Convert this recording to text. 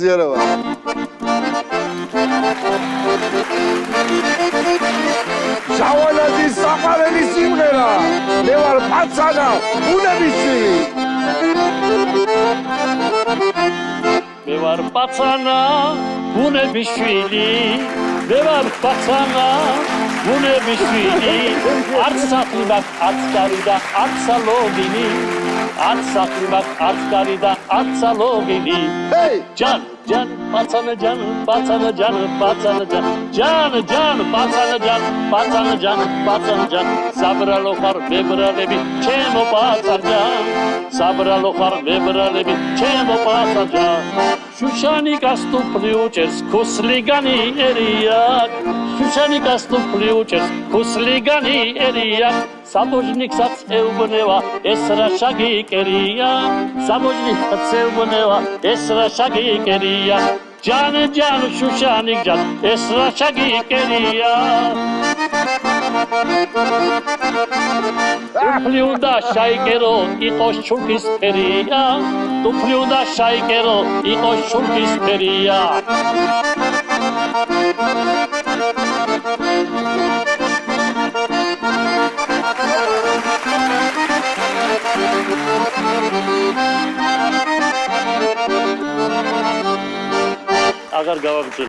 ზიარება. შავალაძის საყვარელი სიმღერა. მე ვარ პაცანა, ბუნების შვილი. მე ვარ პაცანა, ბუნების შვილი. მე ვარ პაცანა, ბუნების შვილი. არც სახლი მაქვს, არც კარი და არც სალონი. არც სახლი მაქვს, არც კარი და არც სალონი. ჯან ჯან პაცანა ჯან პაცანა ჯან პაცანა ჯან ჯან ჯან პაცანა ჯან პაცანა ჯან პაცანა ჯან საბრალო ხარ ვებრალები ჩემო პაცანა ჯან საბრალო ხარ ვებრალები ჩემო პაცანა ჯან შუშანიკას თუ პლიუჭერს ქუსლიგანი ერია შუშანიკას თუ პლიუჭერს ქუსლიგანი ერია საბოჟნიკსაც ეუბნება ეს რა შაგიკერია საბოჟნიკსაც ეუბნება ეს რა შაგიკერია ჯან ჯან შუშანიკ ჯან ეს რა შაგიკერია უფლიუდა შაიკერო იყოს შურქის ფერია უფლიუდა შაიკერო იყოს შურქის ფერია აღარ გავაგრძელებ